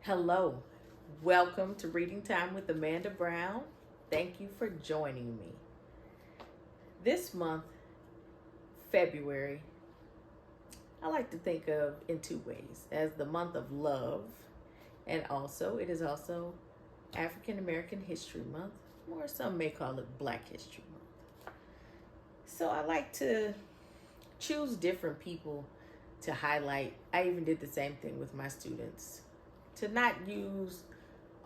Hello, welcome to Reading Time with Amanda Brown. Thank you for joining me. This month, February, I like to think of in two ways as the month of love, and also it is also African American History Month, or some may call it Black History Month. So I like to choose different people to highlight. I even did the same thing with my students to not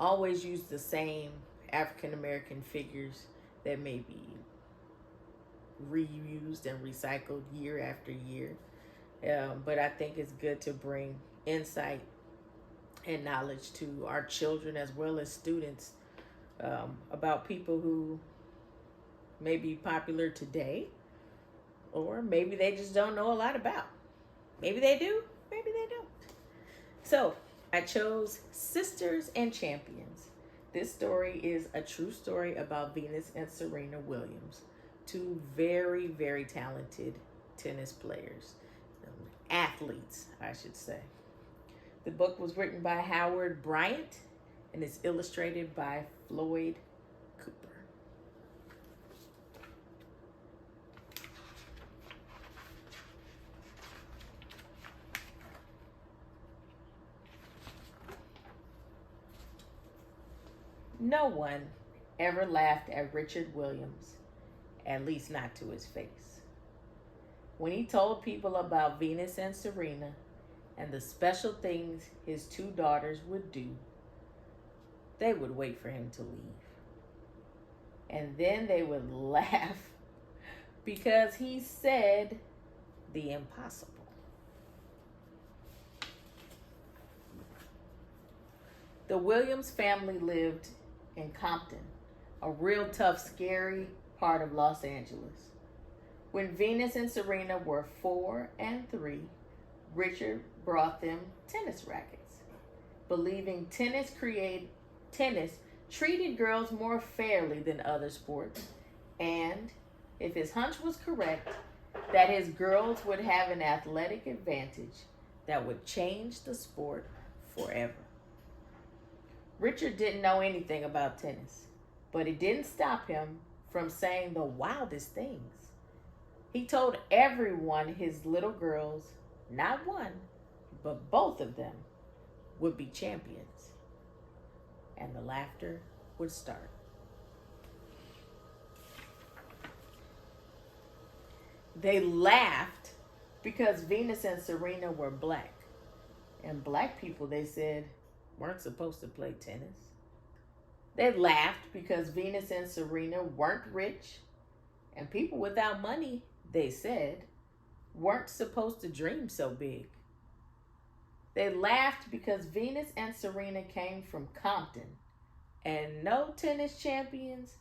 always use the same African American figures that may be reused and recycled year after year. But I think it's good to bring insight and knowledge to our children as well as students about people who may be popular today, or maybe they just don't know a lot about. Maybe they do, maybe they don't. So I chose Sisters and Champions. This story is a true story about Venus and Serena Williams, two very, very talented tennis players, athletes, I should say. The book was written by Howard Bryant and is illustrated by Floyd Cooper. No one ever laughed at Richard Williams, at least not to his face. When he told people about Venus and Serena and the special things his two daughters would do, they would wait for him to leave. And then they would laugh because he said the impossible. The Williams family lived in Compton, a real tough, scary part of Los Angeles. When Venus and Serena were 4 and 3, Richard brought them tennis rackets, believing tennis treated girls more fairly than other sports, and if his hunch was correct, that his girls would have an athletic advantage that would change the sport forever. Richard didn't know anything about tennis, but it didn't stop him from saying the wildest things. He told everyone his little girls, not one, but both of them, would be champions. And the laughter would start. They laughed because Venus and Serena were black. And black people, they said, weren't supposed to play tennis. They laughed because Venus and Serena weren't rich, and people without money, they said, weren't supposed to dream so big. They laughed because Venus and Serena came from Compton, and no tennis champions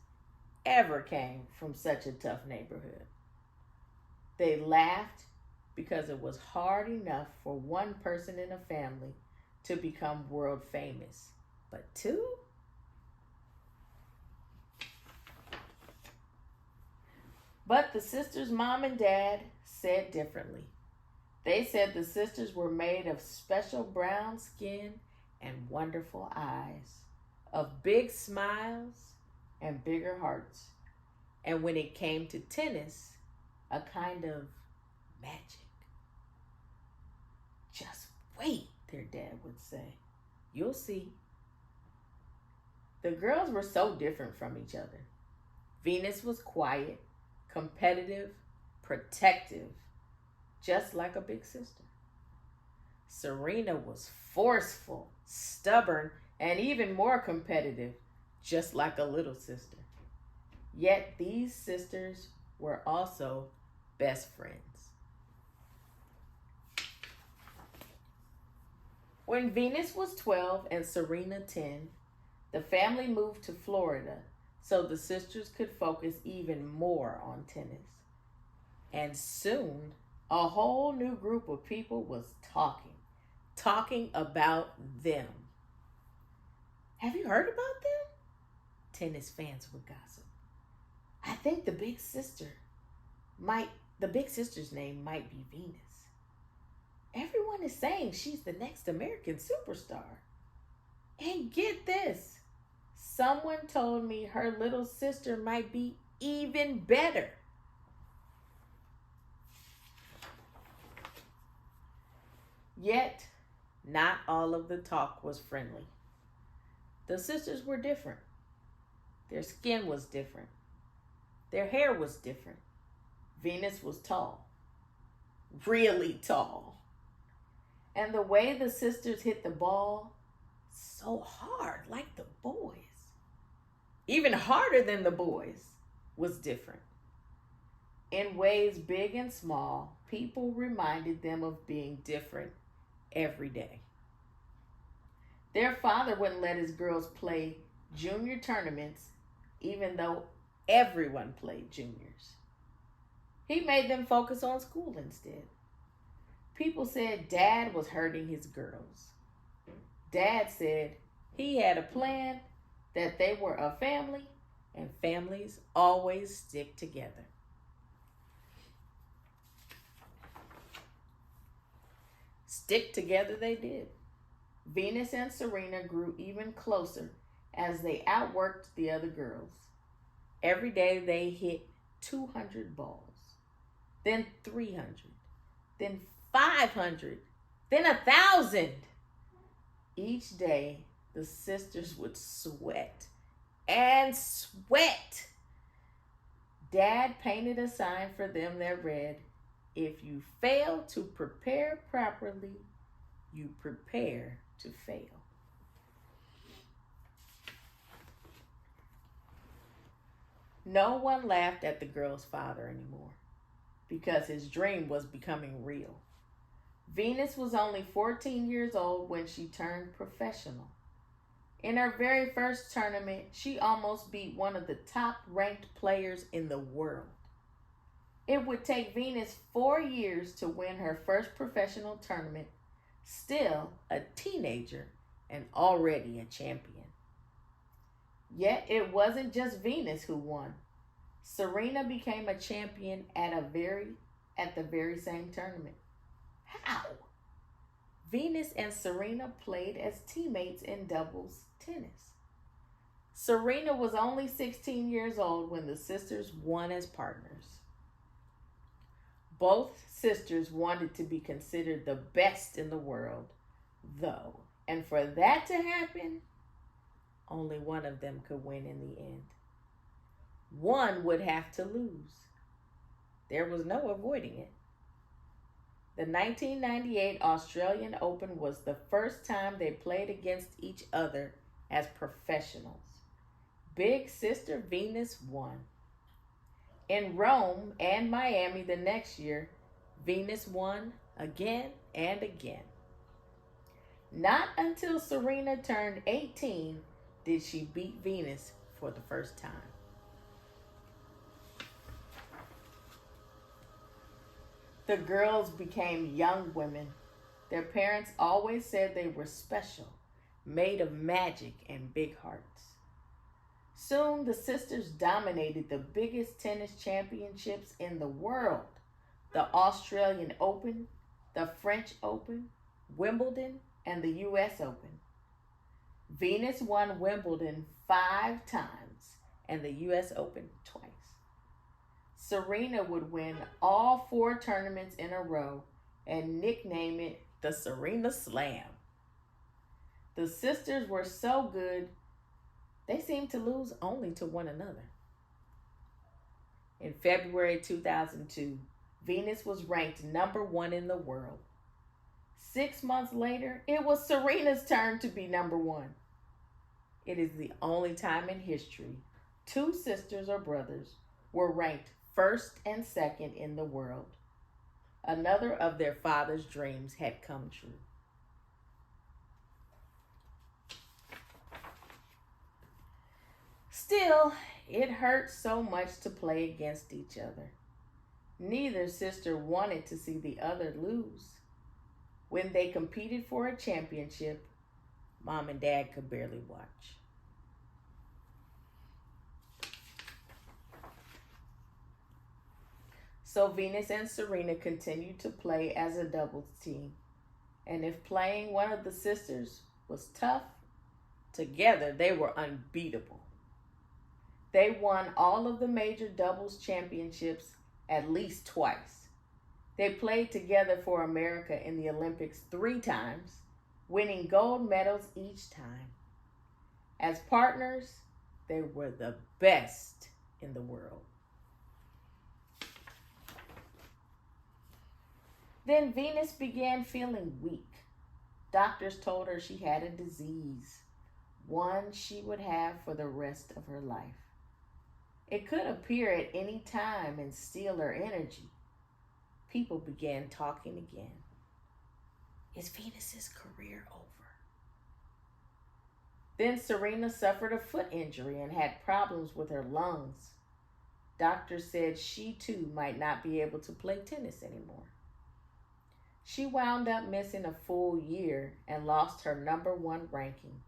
ever came from such a tough neighborhood. They laughed because it was hard enough for one person in a family to become world famous, but two? But the sisters' mom and dad said differently. They said the sisters were made of special brown skin and wonderful eyes, of big smiles and bigger hearts. And when it came to tennis, a kind of magic. Just wait, their dad would say. You'll see. The girls were so different from each other. Venus was quiet, competitive, protective, just like a big sister. Serena was forceful, stubborn, and even more competitive, just like a little sister. Yet these sisters were also best friends. When Venus was 12 and Serena 10, the family moved to Florida so the sisters could focus even more on tennis. And soon, a whole new group of people was talking about them. Have you heard about them? Tennis fans would gossip. I think the big sister's name might be Venus. Everyone is saying she's the next American superstar. And get this, someone told me her little sister might be even better. Yet, not all of the talk was friendly. The sisters were different. Their skin was different. Their hair was different. Venus was tall, really tall. And the way the sisters hit the ball, so hard, like the boys, even harder than the boys, was different. In ways big and small, people reminded them of being different every day. Their father wouldn't let his girls play junior tournaments, even though everyone played juniors. He made them focus on school instead. People said Dad was hurting his girls. Dad said he had a plan, that they were a family, and families always stick together. Stick together they did. Venus and Serena grew even closer as they outworked the other girls. Every day they hit 200 balls, then 300, then 500, then 1,000. Each day the sisters would sweat and sweat. Dad painted a sign for them that read, "If you fail to prepare properly, you prepare to fail." No one laughed at the girl's father anymore because his dream was becoming real. Venus was only 14 years old when she turned professional. In her very first tournament, she almost beat one of the top-ranked players in the world. It would take Venus 4 years to win her first professional tournament, still a teenager and already a champion. Yet it wasn't just Venus who won. Serena became a champion at the very same tournament. How? Venus and Serena played as teammates in doubles tennis. Serena was only 16 years old when the sisters won as partners. Both sisters wanted to be considered the best in the world, though, and for that to happen, only one of them could win in the end. One would have to lose. There was no avoiding it. The 1998 Australian Open was the first time they played against each other as professionals. Big sister Venus won. In Rome and Miami the next year, Venus won again and again. Not until Serena turned 18 did she beat Venus for the first time. The girls became young women. Their parents always said they were special, made of magic and big hearts. Soon the sisters dominated the biggest tennis championships in the world: the Australian Open, the French Open, Wimbledon, and the US Open. Venus won Wimbledon 5 times and the US Open twice. Serena would win all 4 tournaments in a row and nickname it the Serena Slam. The sisters were so good, they seemed to lose only to one another. In February 2002, Venus was ranked number 1 in the world. 6 months later, it was Serena's turn to be number 1. It is the only time in history 2 sisters or brothers were ranked first and second in the world. Another of their father's dreams had come true. Still, it hurt so much to play against each other. Neither sister wanted to see the other lose. When they competed for a championship, Mom and Dad could barely watch. So Venus and Serena continued to play as a doubles team. And if playing one of the sisters was tough, Together, they were unbeatable. They won all of the major doubles championships at least twice. They played together for America in the Olympics 3 times, winning gold medals each time. As partners, they were the best in the world. Then Venus began feeling weak. Doctors told her she had a disease, one she would have for the rest of her life. It could appear at any time and steal her energy. People began talking again. Is Venus's career over? Then Serena suffered a foot injury and had problems with her lungs. Doctors said she too might not be able to play tennis anymore. She wound up missing a full year and lost her #1 ranking.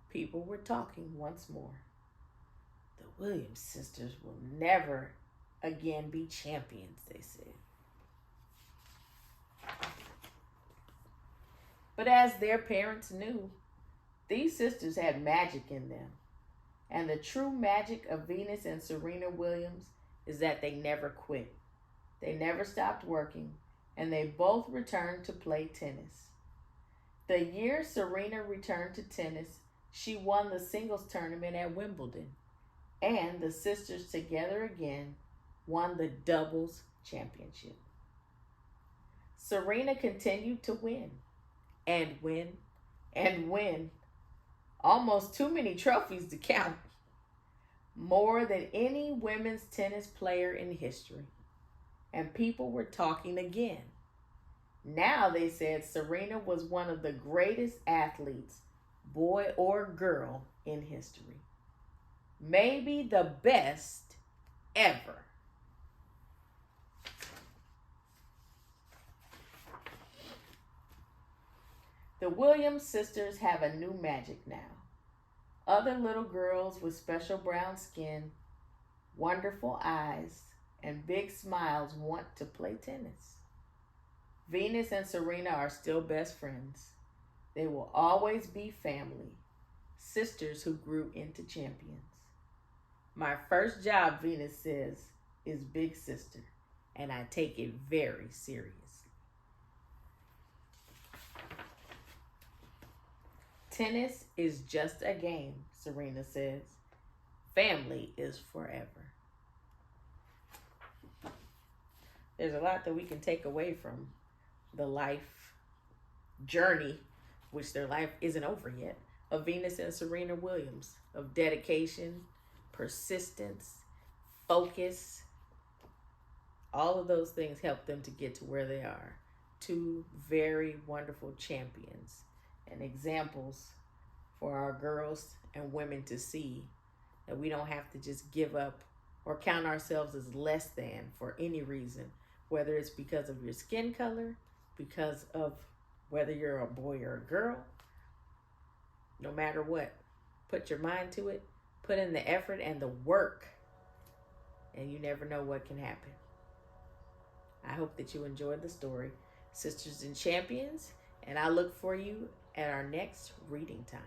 People were talking once more. The Williams sisters will never again be champions, they said. But as their parents knew, these sisters had magic in them. And the true magic of Venus and Serena Williams is that they never quit. They never stopped working, and they both returned to play tennis. The year Serena returned to tennis, she won the singles tournament at Wimbledon, and the sisters together again won the doubles championship. Serena continued to win, and win, and win. Almost too many trophies to count. More than any women's tennis player in history. And people were talking again. Now they said Serena was one of the greatest athletes, boy or girl, in history. Maybe the best ever. The Williams sisters have a new magic now. Other little girls with special brown skin, wonderful eyes, and big smiles want to play tennis. Venus and Serena are still best friends. They will always be family, sisters who grew into champions. My first job, Venus says, is big sister, and I take it very seriously. Tennis is just a game, Serena says. Family is forever. There's a lot that we can take away from the life journey, which their life isn't over yet, of Venus and Serena Williams, of dedication, persistence, focus. All of those things help them to get to where they are. Two very wonderful champions and examples for our girls and women to see that we don't have to just give up or count ourselves as less than for any reason, whether it's because of your skin color, because of whether you're a boy or a girl. No matter what, put your mind to it, put in the effort and the work, and you never know what can happen. I hope that you enjoyed the story, Sisters and Champions, and I look for you at our next reading time.